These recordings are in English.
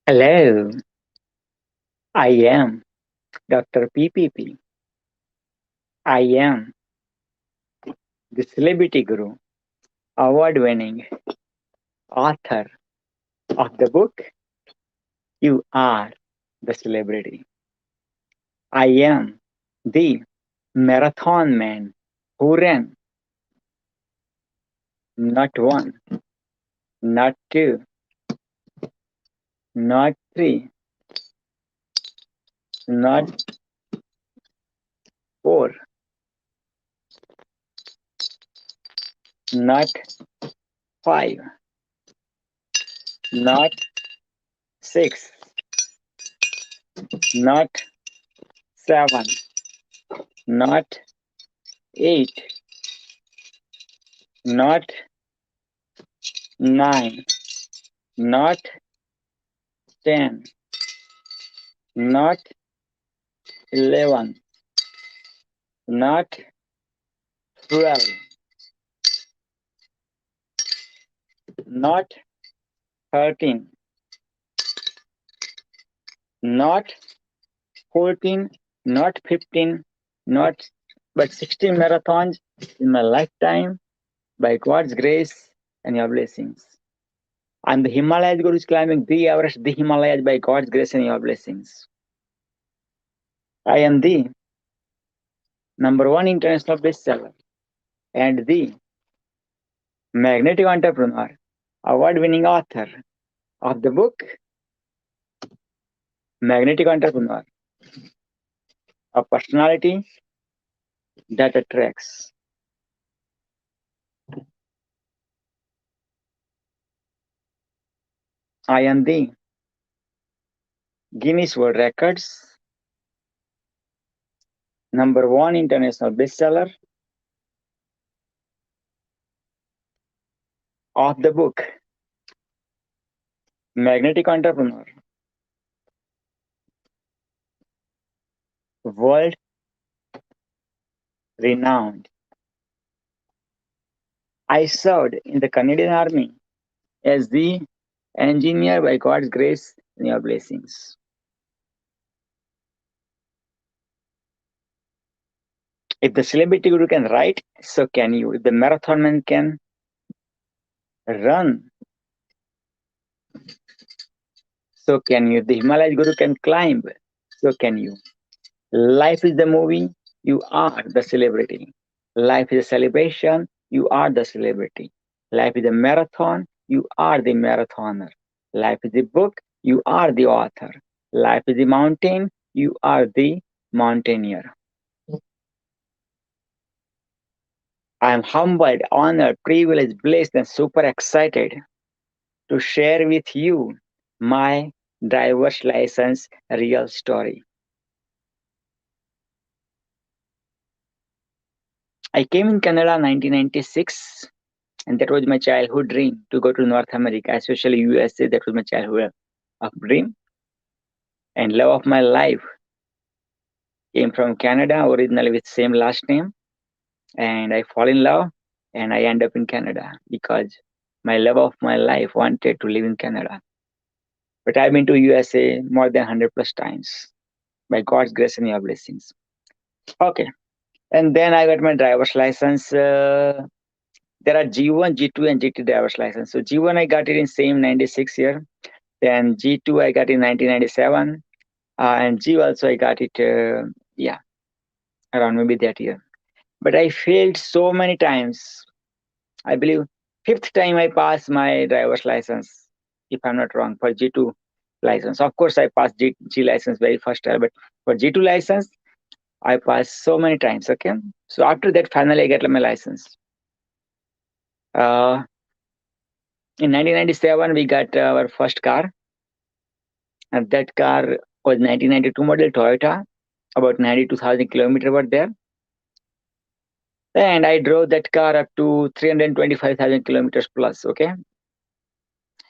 Hello, I am Dr. PPP. I am the Celebrity Guru, award winning author of the book You Are the Celebrity. I am the marathon man who ran not one, not two, not three, not four, not five, not six, not seven, not eight, not nine, not 10, not 11, not 12, not 13, not 14, not 15, not but 16 marathons in my lifetime by God's grace and your blessings. I'm the Himalayas Guru is climbing the Everest, the Himalayas by God's grace and your blessings. I am the number one international bestseller and the magnetic entrepreneur, award winning author of the book Magnetic Entrepreneur, a personality that attracts. I am the Guinness World Records number one international bestseller of the book Magnetic Entrepreneur, world renowned. I served in the Canadian Army as the engineer by God's grace and your blessings. If the celebrity guru can write, so can you. If the marathon man can run, so can you. If the Himalaya guru can climb, so can you. Life is the movie, you are the celebrity. Life is a celebration, you are the celebrity. Life is a marathon, you are the marathoner. Life is a book, you are the author. Life is a mountain, you are the mountaineer. I am humbled, honored, privileged, blessed, and super excited to share with you my driver's license real story. I came in Canada in 1996, and that was my childhood dream to go to North America, especially USA. That was my childhood of dream, and love of my life came from Canada, originally with same last name, and I fall in love, and I end up in Canada because my love of my life wanted to live in Canada. But I've been to USA more than 100 plus times by God's grace and your blessings. Okay, and then I got my driver's license. There are G1, G2, and GT driver's license. So G1 I got it in same 96 year. Then G2 I got in 1997, and G also I got it, yeah, around maybe that year. But I failed so many times. I believe fifth time I passed my driver's license, if I'm not wrong, for G2 license. Of course, I passed G license very first time, but for G2 license, I passed so many times. Okay, so after that, finally I get my license. In 1997, we got our first car, and that car was 1992 model Toyota. About 92,000 kilometers were there, and I drove that car up to 325,000 kilometers plus. Okay,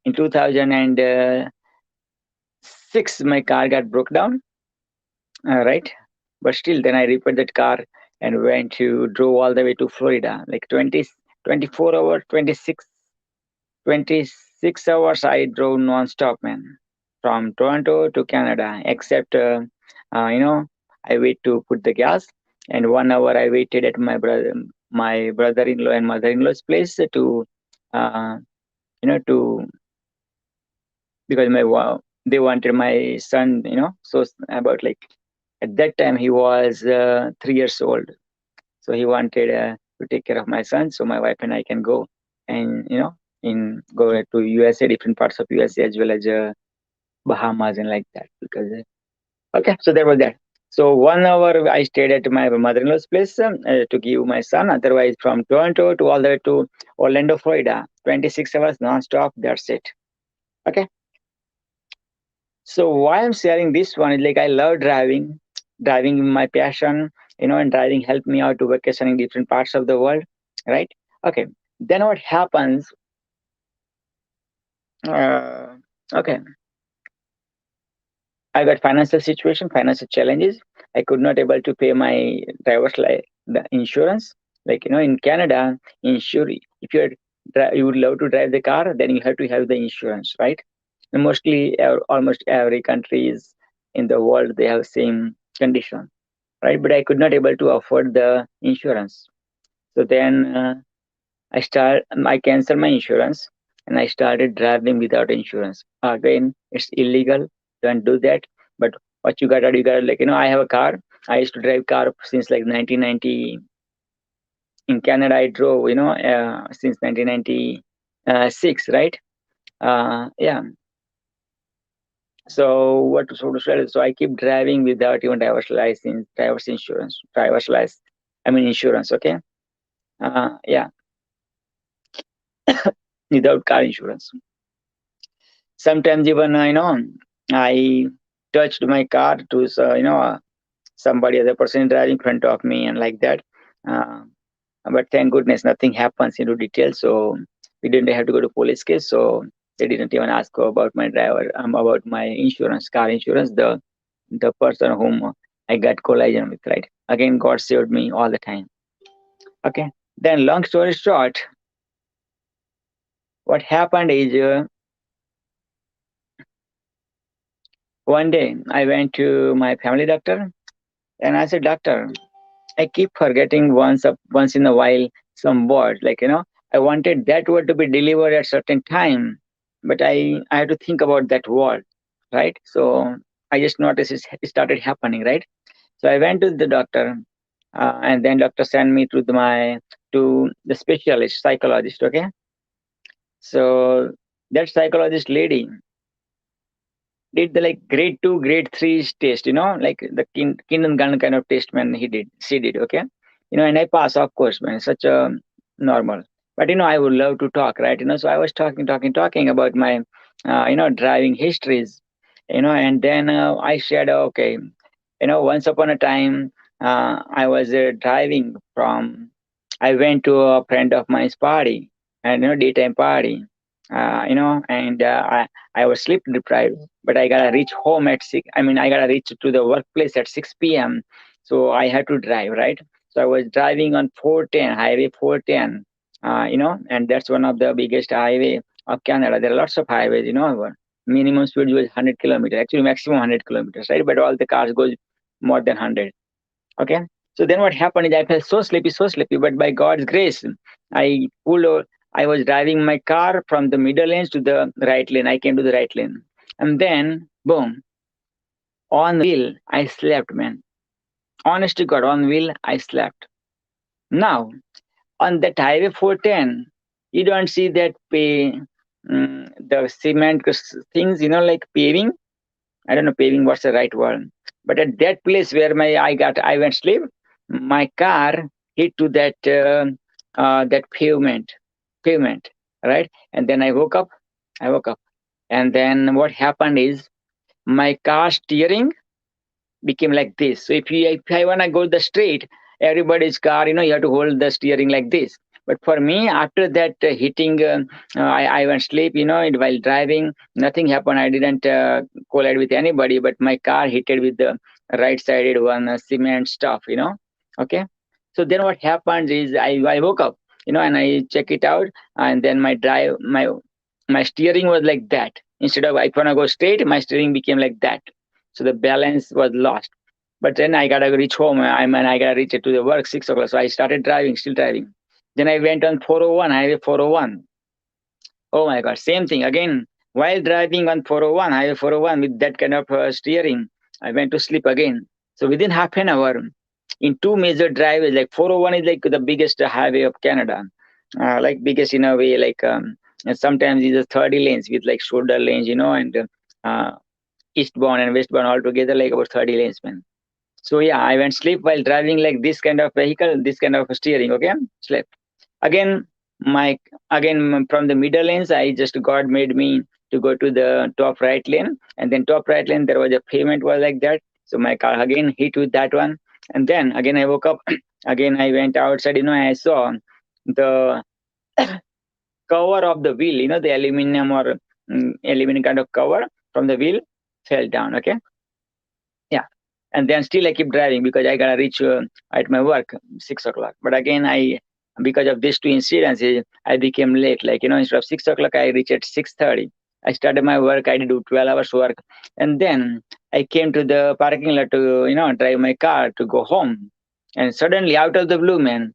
in 2006, my car got broke down. Right, but still, then I repaired that car and went to drove all the way to Florida, like 24 hours, 26 hours. I drove non-stop, man. from Toronto to Canada, except you know, I wait to put the gas, and 1 hour I waited at my brother-in-law and mother-in-law's place to uh, to because they wanted my son, so about like at that time he was 3 years old, so he wanted to take care of my son, so my wife and I can go and in go to USA, different parts of USA as well as Bahamas and like that because okay, so there was that. So 1 hour I stayed at my mother-in-law's place to give my son. Otherwise, from Toronto to all the way to Orlando, Florida, 26 hours non-stop. That's it. Okay. So why I'm sharing this one is like I love driving. Driving is my passion, and driving helped me out to vacation in different parts of the world, right? Okay. Then what happens? Uh, okay, I got financial situation, financial challenges. I could not able to pay my the insurance. Like in Canada, insure if you would love to drive the car, then you have to have the insurance, right? And mostly, almost every countries in the world they have same condition, right? But I could not able to afford the insurance. So then I canceled my insurance and I started driving without insurance. Again, it's illegal. Don't do that. But what you gotta like I have a car. I used to drive car since like 1990. In Canada, I drove since 1996, right? Yeah. So what so to say? So I keep driving without even driver's license, driver's insurance, driver's license. I mean insurance. Okay. Yeah, without car insurance. Sometimes even I touched my car to somebody other person driving in front of me and like that. Uh, but thank goodness nothing happens into detail. So we didn't have to go to police case. So they didn't even ask about my driver, about my insurance, car insurance. The person whom I got collision with, right? Again, God saved me all the time. Okay. Then long story short, what happened is one day I went to my family doctor and I said, Doctor, I keep forgetting once in a while some word. Like, I wanted that word to be delivered at certain time, but I had to think about that word, right? So I just noticed it started happening, right? So I went to the doctor, and then doctor sent me to the specialist psychologist. Okay, so that psychologist lady did the like grade two, grade three test, like the kindergarten kind of test, man. She did, okay, and I pass, of course, man. Such a normal, but I would love to talk, right? So I was talking about my, driving histories, and then I said, okay, once upon a time, I was driving from, I went to a friend of mine's party, and daytime party, and I was sleep deprived, but I gotta reach home at 6. I mean, I gotta reach to the workplace at 6 p.m. So I had to drive, right? So I was driving on 410, Highway 410, and that's one of the biggest highway of Canada. There are lots of highways, minimum speed was 100 kilometers, actually maximum 100 kilometers, right? But all the cars go more than 100. Okay. So then what happened is I felt so sleepy, but by God's grace, I pulled over. I was driving my car from the middle lanes to the right lane. I came to the right lane. And then, boom, on wheel, I slept, man. Honest to God, on wheel, I slept. Now, on that highway 410, you don't see that the cement things, like paving. I don't know paving what's the right word. But at that place where I went sleep, my car hit to that pavement, right? And then I woke up. And then what happened is my car steering became like this. So if I wanna go the straight, everybody's car, you have to hold the steering like this. But for me, after that hitting, I went sleep, while driving, nothing happened. I didn't collide with anybody, but my car hit it with the right-sided one cement stuff, Okay. So then what happened is I woke up, and I check it out, and then my steering was like that. Instead of I wanna go straight, my steering became like that. So the balance was lost. But then I gotta reach home. I gotta reach it to the work 6 o'clock. So I started driving, still driving. Then I went on 401, highway 401. Oh my God, same thing again. While driving on 401, highway 401 with that kind of steering, I went to sleep again. So within half an hour, in two major driveways, like 401 is like the biggest highway of Canada, like biggest in a way, like and sometimes it's a 30 lanes with like shoulder lanes, and uh, eastbound and westbound all together like about 30 lanes, man. So yeah, I went sleep while driving like this kind of vehicle, this kind of steering. Okay, slept again. My again from the middle lanes, I just God made me to go to the top right lane, and then top right lane there was a pavement was like that. So my car again hit with that one, and then again I woke up. Again I went outside. I saw the cover of the wheel. The aluminum or aluminum kind of cover from the wheel fell down. Okay, yeah, and then still I keep driving because I gotta reach at my work 6 o'clock. But again, I because of these two incidents, I became late. Like instead of 6 o'clock, I reached at 6:30. I started my work. I did 12 hours work, and then I came to the parking lot to drive my car to go home. And suddenly, out of the blue, man,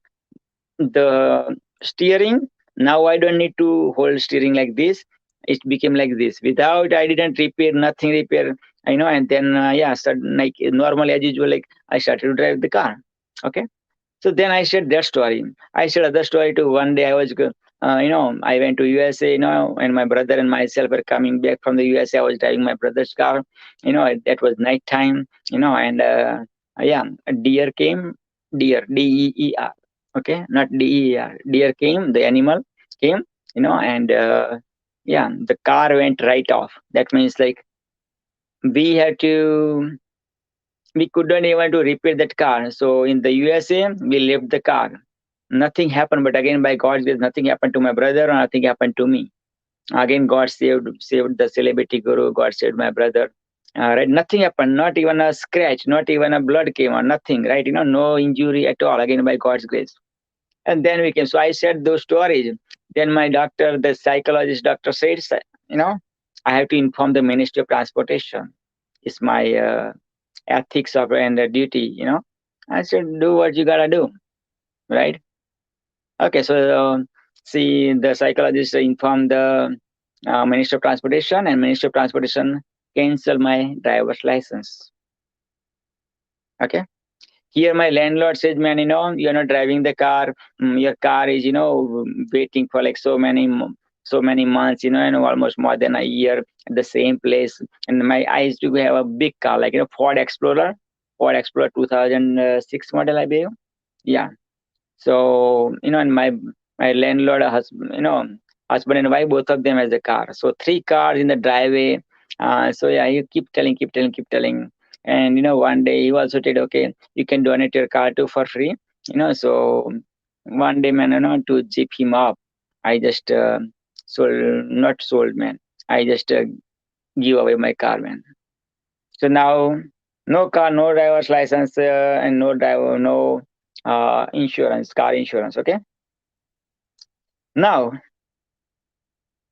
the steering, now I don't need to hold steering like this. It became like this without I didn't repair, nothing repair. And then yeah, like normally as usual, like I started to drive the car. Okay, so then I shared that story. I shared other story too. One day I was I went to USA, and my brother and myself were coming back from the USA. I was driving my brother's car. That was night time. And yeah, a deer came. Deer, DEER. Okay, not DER. Deer came. The animal came. And yeah, the car went right off. That means like we had to we couldn't even to repair that car. So in the USA, we left the car. Nothing happened, but again, by God's grace, nothing happened to my brother, or nothing happened to me. Again, God saved the celebrity guru. God saved my brother. Right, nothing happened. Not even a scratch. Not even a blood came or nothing. Right, no injury at all. Again, by God's grace. And then we came. So I said those stories. Then my doctor, the psychologist doctor, said, you know, I have to inform the Ministry of Transportation. It's my ethics of and duty. I said, do what you gotta do, right? Okay, so see, the psychologist informed the Minister of Transportation, and Minister of Transportation cancel my driver's license. Okay, here my landlord says, man, you're not driving the car. Your car is, waiting for like so many months, and almost more than a year at the same place. And I used to have a big car, like Ford Explorer 2006 model, I believe. Yeah. So and my landlord, husband and wife, both of them has a car. So three cars in the driveway. So yeah, you keep telling, keep telling. And one day he also said, okay, you can donate your car to for free. So one day, man, to zip him up, I just not sold, man. I just give away my car, man. So now, no car, no driver's license, and no driver, no insurance, car insurance. Okay. Now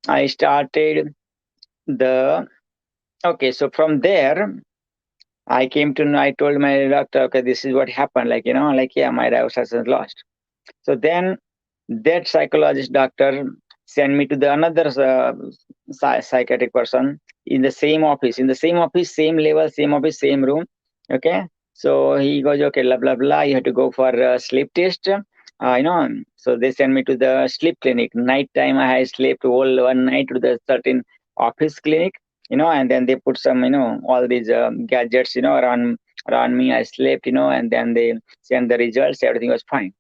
I started the okay. So from there, I came to know. I told my doctor, okay, this is what happened. Like like yeah, my driver's license lost. So then that psychologist doctor sent me to the another psychiatric person in the same office, same level, same office, same room. Okay, so he goes, okay, blah blah blah, you have to go for a sleep test. So they sent me to the sleep clinic. Night time I slept all one night to the certain office clinic. And then they put some all these gadgets around me. I slept, and then they sent the results. Everything was fine.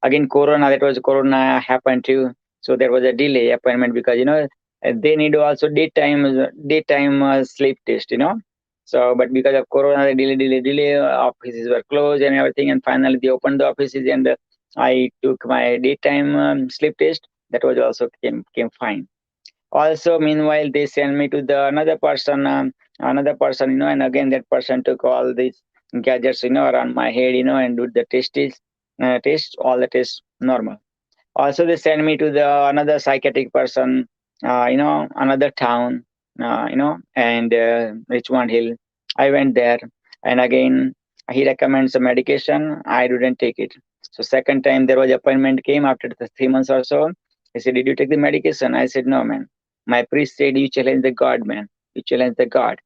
Again, corona happened too. So there was a delay appointment because they need also daytime sleep test. So but because of corona, the delay, offices were closed and everything, and finally they opened the offices, and I took my daytime sleep test. That was also came fine. Also meanwhile they sent me to the another person, and again that person took all these gadgets around my head, and do the test, all the tests normal. Also they sent me to the another psychiatric person, another town. and Richmond Hill. I went there, and again he recommends a medication. I didn't take it. So second time there was appointment came after the 3 months or so. He said, "Did you take the medication?" I said, "No, man. My priest said you challenge the God, man. You challenge the God."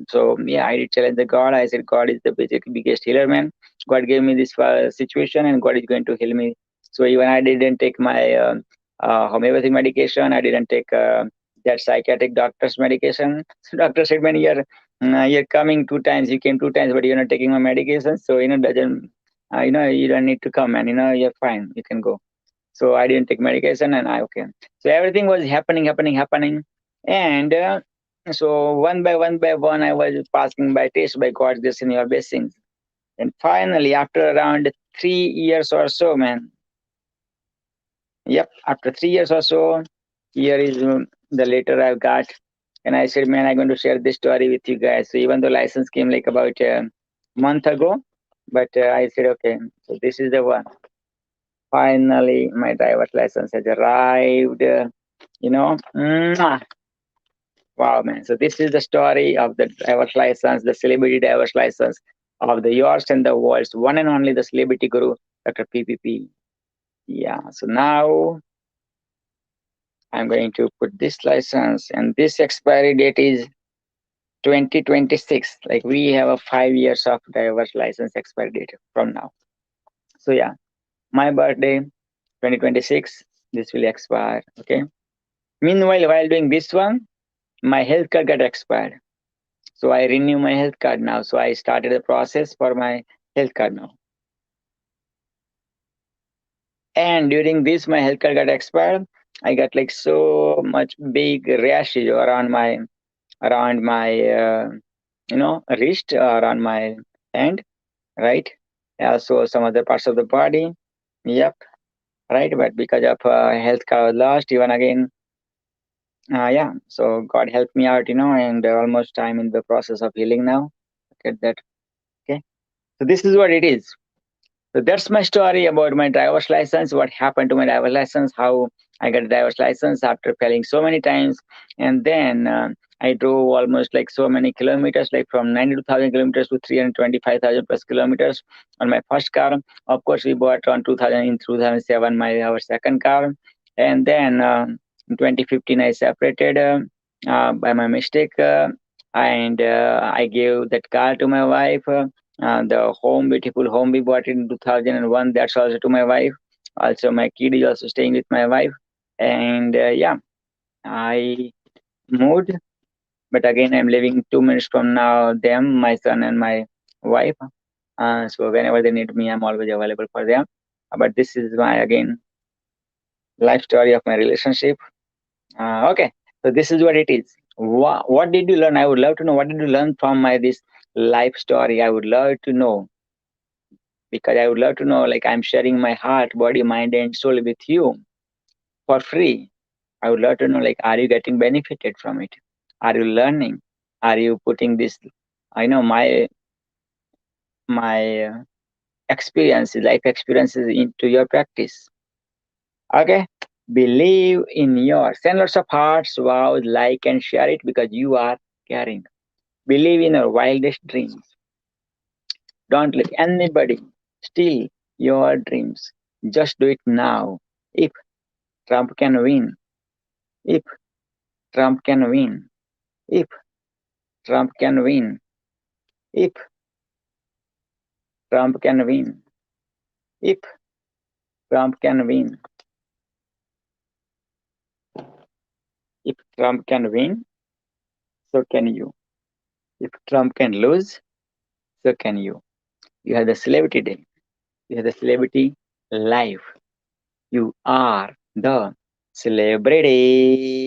So yeah, I did challenge the God. I said, God is the biggest healer, man. God gave me this situation, and God is going to heal me. So even I didn't take my homeopathic medication. I didn't take that psychiatric doctor's medication. So doctor said, "Man, you're coming 2 times. You came 2 times, but you're not taking my medication. So doesn't you don't need to come, and you're fine. You can go." So I didn't take medication, and I okay. So everything was happening, and so one by one, I was passing by test by God's grace and your blessings. And finally, after around 3 years or so, man, yep, after 3 years or so, here is the letter I've got. And I said, man, I'm going to share this story with you guys. So even though license came like about a month ago, but I said, okay, so this is the one. Finally, my driver's license has arrived. Mwah. Wow, man. So this is the story of the driver's license, the celebrity driver's license of the yours and the world's one and only the celebrity guru, Dr. PPP. Yeah. So now I'm going to put this license, and this expiry date is 2026. Like we have a 5 years of driver's license expiry date from now. So yeah, my birthday, 2026, this will expire. Okay. Meanwhile, while doing this one, my health card got expired. So I renew my health card now. So I started the process for my health card now. And during this, my health card got expired. I got like so much big rashes around my wrist, around my hand, right? Also some other parts of the body. Yep, right. But because of health card was lost, even again, yeah. So God helped me out, and almost I'm in the process of healing now. Look at that. Okay. So this is what it is. So that's my story about my driver's license, what happened to my driver's license, how I got a driver's license after failing so many times. And then I drove almost like so many kilometers, like from 92,000 kilometers to 325,000 plus kilometers on my first car. Of course, we bought on 2000 in 2007 our second car. And then in 2015, I separated by my mistake. And I gave that car to my wife. The home, beautiful home we bought in 2001, that's also to my wife. Also, my kid is also staying with my wife. And yeah, I moved, but again, I'm living 2 minutes from now, them, my son, and my wife. So whenever they need me, I'm always available for them. But this is my, again, life story of my relationship. Okay, so this is what it is. What did you learn? I would love to know what did you learn from my this life story. I would love to know, because I would love to know, like I'm sharing my heart, body, mind, and soul with you for free. I would love to know, like, are you getting benefited from it? Are you learning? Are you putting this, I know my experiences, life experiences into your practice? Okay. Believe in your. Send lots of hearts, wow, like and share it because you are caring. Believe in your wildest dreams. Don't let anybody steal your dreams. Just do it now. If Trump can win, if Trump can win, if Trump can win, if Trump can win, if Trump can win, if Trump can win, so can you. If Trump can lose, so can you. You have the celebrity day. You have the celebrity life. You are the celebrity.